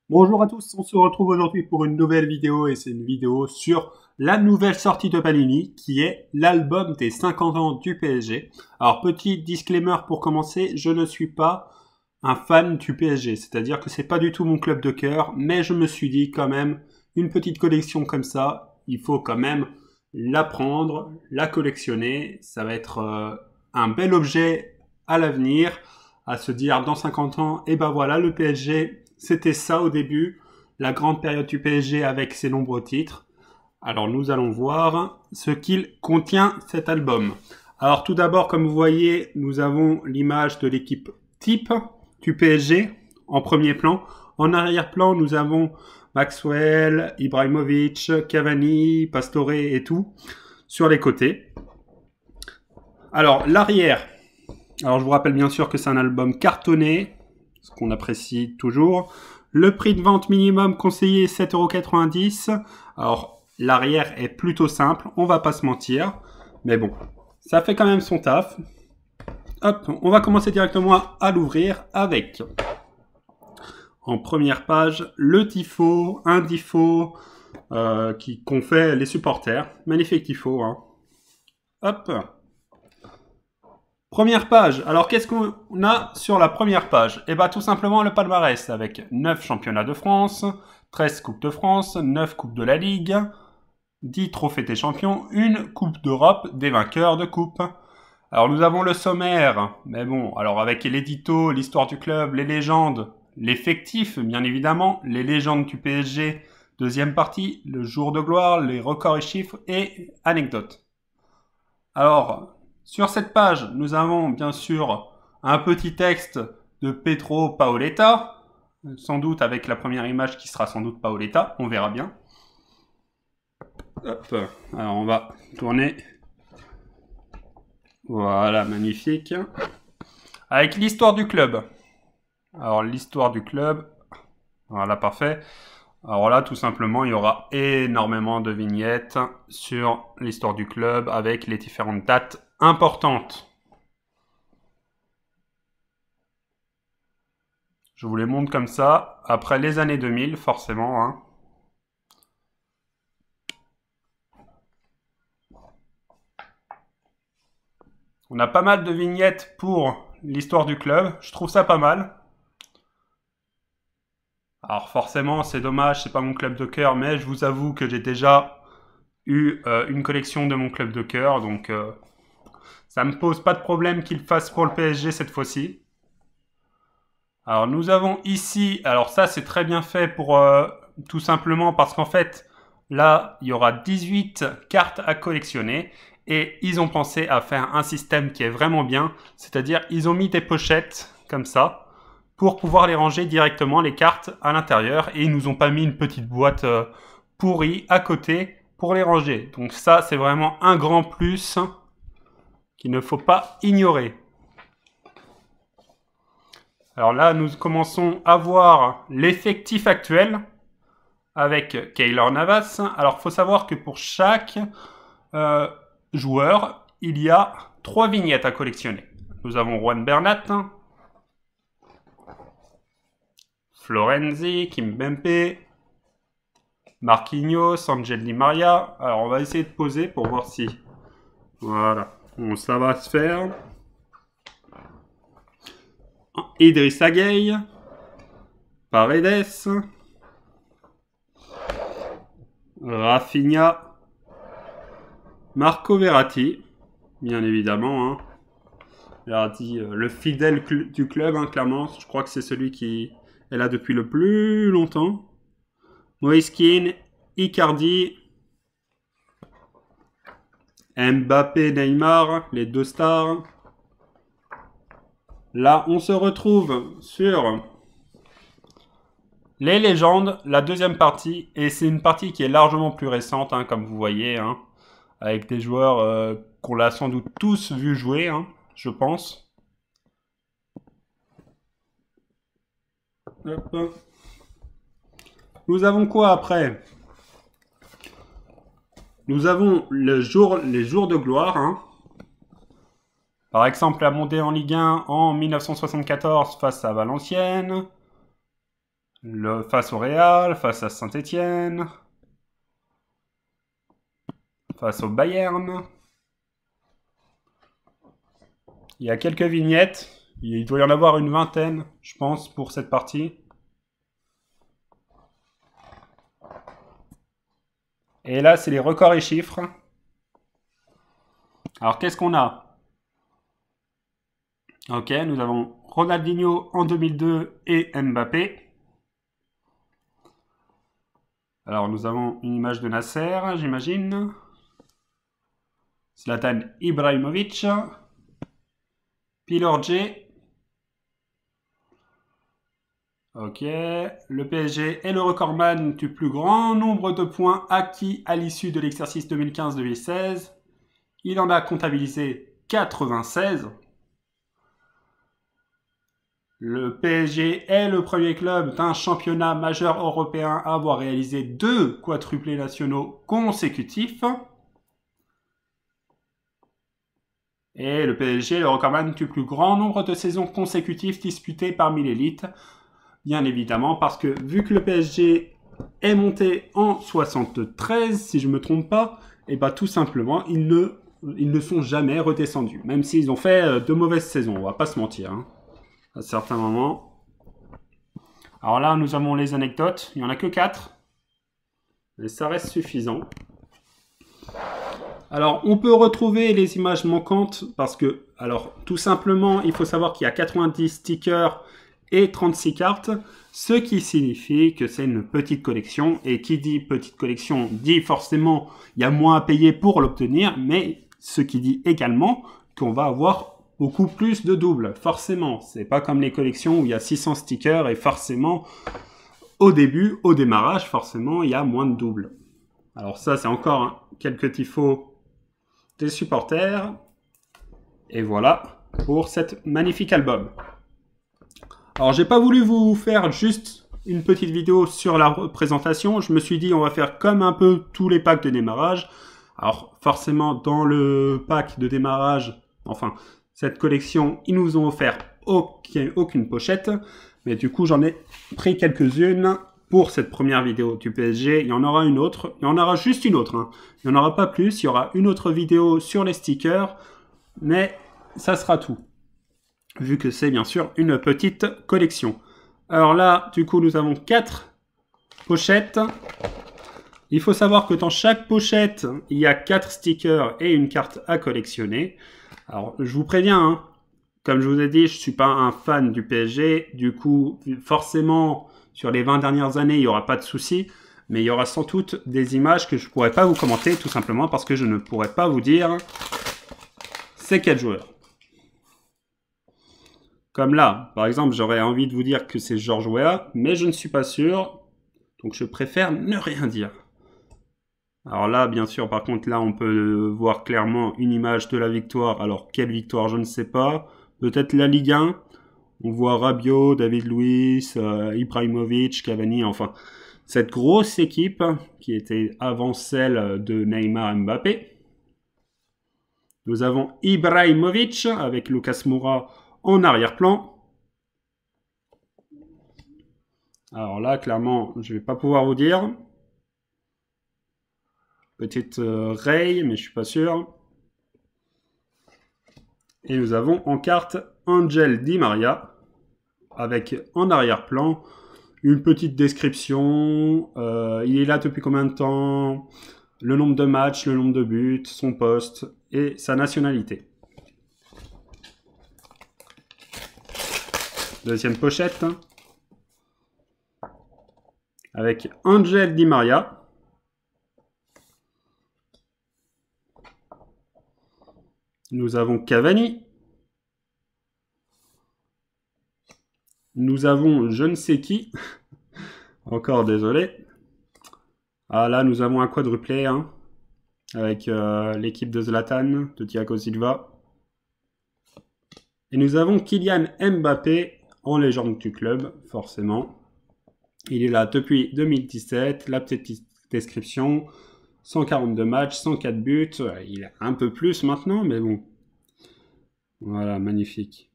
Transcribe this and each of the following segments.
Bonjour à tous, on se retrouve aujourd'hui pour une nouvelle vidéo et c'est une vidéo sur la nouvelle sortie de Panini qui est l'album des 50 ans du PSG. Alors petit disclaimer pour commencer, je ne suis pas un fan du PSG, c'est-à-dire que c'est pas du tout mon club de cœur, mais je me suis dit quand même une petite collection comme ça, il faut quand même la prendre, la collectionner, ça va être un bel objet à l'avenir, à se dire dans 50 ans, et ben voilà le PSG c'était ça au début, la grande période du PSG avec ses nombreux titres. Alors nous allons voir ce qu'il contient cet album. Alors tout d'abord, comme vous voyez, nous avons l'image de l'équipe type du PSG en premier plan. En arrière-plan, nous avons Maxwell, Ibrahimovic, Cavani, Pastore et tout sur les côtés. Alors l'arrière. Alors je vous rappelle bien sûr que c'est un album cartonné, ce qu'on apprécie toujours. Le prix de vente minimum conseillé 7,90 €. Alors, l'arrière est plutôt simple, on va pas se mentir. Mais bon, ça fait quand même son taf. Hop, on va commencer directement à l'ouvrir avec, en première page, le tifo, un tifo qu'ont fait les supporters. Magnifique tifo, hein. Hop. Première page. Alors, qu'est-ce qu'on a sur la première page? Eh bien, tout simplement le palmarès avec 9 championnats de France, 13 Coupes de France, 9 Coupes de la Ligue, 10 trophées des champions, une Coupe d'Europe des vainqueurs de Coupe. Alors, nous avons le sommaire, mais bon, alors avec l'édito, l'histoire du club, les légendes, l'effectif, bien évidemment, les légendes du PSG, deuxième partie, le jour de gloire, les records et chiffres et anecdotes. Alors, sur cette page, nous avons bien sûr un petit texte de Pedro Paoletta, sans doute avec la première image qui sera sans doute Paoletta, on verra bien. Hop, alors on va tourner. Voilà, magnifique. Avec l'histoire du club. Alors l'histoire du club, voilà, parfait. Alors là, tout simplement, il y aura énormément de vignettes sur l'histoire du club avec les différentes dates importantes. Je vous les montre comme ça, après les années 2000, forcément, hein. On a pas mal de vignettes pour l'histoire du club, je trouve ça pas mal. Alors forcément, c'est dommage, c'est pas mon club de cœur, mais je vous avoue que j'ai déjà eu une collection de mon club de cœur, donc ça me pose pas de problème qu'il fasse pour le PSG cette fois-ci. Alors nous avons ici, alors ça c'est très bien fait pour tout simplement parce qu'en fait là il y aura 18 cartes à collectionner et ils ont pensé à faire un système qui est vraiment bien, c'est-à-dire ils ont mis des pochettes comme ça pour pouvoir les ranger directement les cartes à l'intérieur et ils nous ont pas mis une petite boîte pourrie à côté pour les ranger. Donc ça c'est vraiment un grand plus qu'il ne faut pas ignorer. Alors là, nous commençons à voir l'effectif actuel avec Keylor Navas. Alors, il faut savoir que pour chaque joueur, il y a 3 vignettes à collectionner. Nous avons Juan Bernat, Florenzi, Kimpembe, Marquinhos, Angel Di Maria. Alors, on va essayer de poser pour voir si... Voilà, bon, ça va se faire. Idrissa Gueye, Paredes, Rafinha, Marco Verratti, bien évidemment. Hein. Verratti, le fidèle du club, hein, clairement. Je crois que c'est celui qui est là depuis le plus longtemps. Moise Kean, Icardi, Mbappé, Neymar, les deux stars. Là, on se retrouve sur les légendes, la deuxième partie, et c'est une partie qui est largement plus récente, hein, comme vous voyez, hein, avec des joueurs qu'on l'a sans doute tous vu jouer, hein, je pense. Hop. Nous avons quoi après? Nous avons les jours de gloire, hein. Par exemple, la montée en Ligue 1 en 1974 face à Valenciennes. Face au Real, face à Saint-Étienne, face au Bayern. Il y a quelques vignettes. Il doit y en avoir une vingtaine, je pense, pour cette partie. Et là, c'est les records et chiffres. Alors, qu'est-ce qu'on a? Ok, nous avons Ronaldinho en 2002 et Mbappé. Alors, nous avons une image de Nasser, j'imagine. Zlatan Ibrahimovic. Pilor J. Ok. Le PSG est le recordman du plus grand nombre de points acquis à l'issue de l'exercice 2015-2016. Il en a comptabilisé 96. Le PSG est le premier club d'un championnat majeur européen à avoir réalisé 2 quadruplés nationaux consécutifs. Et le PSG est le recordman du plus grand nombre de saisons consécutives disputées parmi l'élite. Bien évidemment, parce que vu que le PSG est monté en 73, si je ne me trompe pas, et bah tout simplement, ils ne sont jamais redescendus. Même s'ils ont fait de mauvaises saisons, on va pas se mentir. Hein. À certains moments. Alors là, nous avons les anecdotes. Il n'y en a que 4. Mais ça reste suffisant. Alors, on peut retrouver les images manquantes parce que, alors, tout simplement, il faut savoir qu'il y a 90 stickers et 36 cartes, ce qui signifie que c'est une petite collection. Et qui dit petite collection dit forcément il y a moins à payer pour l'obtenir, mais ce qui dit également qu'on va avoir beaucoup plus de doubles, forcément. C'est pas comme les collections où il y a 600 stickers et forcément, au début, au démarrage, forcément, il y a moins de doubles. Alors ça, c'est encore hein, quelques tifos des supporters. Et voilà pour cet magnifique album. Alors, j'ai pas voulu vous faire juste une petite vidéo sur la présentation. Je me suis dit, on va faire comme un peu tous les packs de démarrage. Alors, forcément, dans le pack de démarrage, enfin, cette collection, ils nous ont offert aucune pochette. Mais du coup, j'en ai pris quelques-unes pour cette première vidéo du PSG. Il y en aura une autre. Il y en aura juste une autre. Hein. Il n'y en aura pas plus. Il y aura une autre vidéo sur les stickers. Mais ça sera tout. Vu que c'est bien sûr une petite collection. Alors là, du coup, nous avons 4 pochettes. Il faut savoir que dans chaque pochette, il y a 4 stickers et une carte à collectionner. Alors, je vous préviens, hein, comme je vous ai dit, je ne suis pas un fan du PSG. Du coup, forcément, sur les 20 dernières années, il n'y aura pas de souci. Mais il y aura sans doute des images que je ne pourrai pas vous commenter, tout simplement parce que je ne pourrai pas vous dire c'est quel joueur. Comme là, par exemple, j'aurais envie de vous dire que c'est Georges Weah, mais je ne suis pas sûr. Donc, je préfère ne rien dire. Alors là, bien sûr, par contre, là, on peut voir clairement une image de la victoire. Alors, quelle victoire, je ne sais pas. Peut-être la Ligue 1. On voit Rabiot, David Luiz, Ibrahimovic, Cavani, enfin, cette grosse équipe qui était avant celle de Neymar et Mbappé. Nous avons Ibrahimovic avec Lucas Moura en arrière-plan. Alors là, clairement, je ne vais pas pouvoir vous dire. Petite Ray, mais je suis pas sûr. Et nous avons en carte Angel Di Maria, avec en arrière-plan une petite description. Il est là depuis combien de temps, le nombre de matchs, le nombre de buts, son poste et sa nationalité. Deuxième pochette. Avec Angel Di Maria. Nous avons Cavani. Nous avons je ne sais qui. Encore désolé. Ah là, nous avons un quadruplé hein, avec l'équipe de Zlatan, de Thiago Silva. Et nous avons Kylian Mbappé en légende du club, forcément. Il est là depuis 2017. La petite description. 142 matchs, 104 buts. Il a un peu plus maintenant, mais bon. Voilà, magnifique.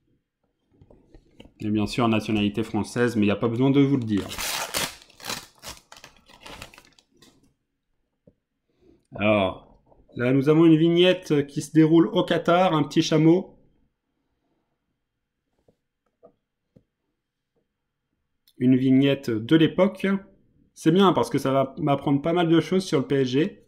Et bien sûr, nationalité française, mais il n'y a pas besoin de vous le dire. Alors, là, nous avons une vignette qui se déroule au Qatar, un petit chameau. Une vignette de l'époque. C'est bien parce que ça va m'apprendre pas mal de choses sur le PSG.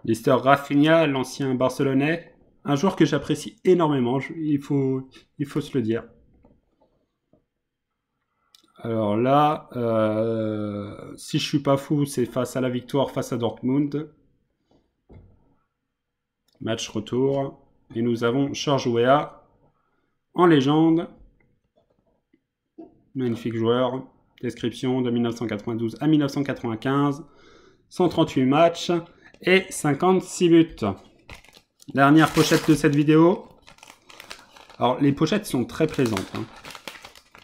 Mister Rafinha, l'ancien Barcelonais. Un joueur que j'apprécie énormément, il faut se le dire. Alors là, si je suis pas fou, c'est face à la victoire face à Dortmund. Match retour. Et nous avons George Weah en légende. Magnifique joueur. Description de 1992 à 1995. 138 matchs et 56 buts. Dernière pochette de cette vidéo. Alors, les pochettes sont très plaisantes. Hein.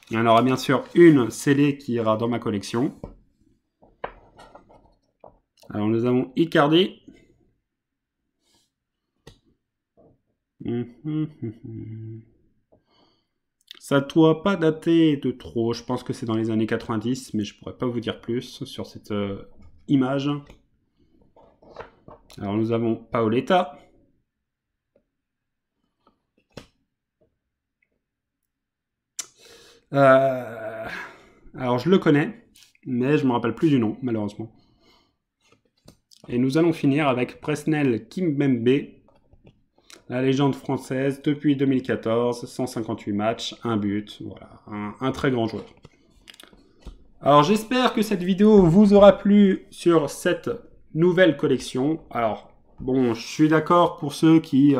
Il y en aura bien sûr une scellée qui ira dans ma collection. Alors, nous avons Icardi. Ça ne doit pas dater de trop. Je pense que c'est dans les années 90, mais je ne pourrais pas vous dire plus sur cette image. Alors, nous avons Paoletta. Alors, je le connais, mais je ne me rappelle plus du nom, malheureusement. Et nous allons finir avec Presnel Kimpembe, la légende française depuis 2014, 158 matchs, 1 but, voilà, un très grand joueur. Alors, j'espère que cette vidéo vous aura plu sur cette nouvelle collection. Alors, bon, je suis d'accord pour ceux qui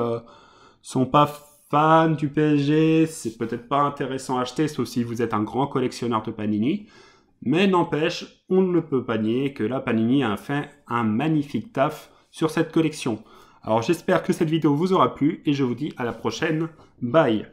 sont pas fans du PSG, c'est peut-être pas intéressant à acheter, sauf si vous êtes un grand collectionneur de Panini. Mais n'empêche, on ne peut pas nier que là, Panini a fait un magnifique taf sur cette collection. Alors j'espère que cette vidéo vous aura plu et je vous dis à la prochaine. Bye!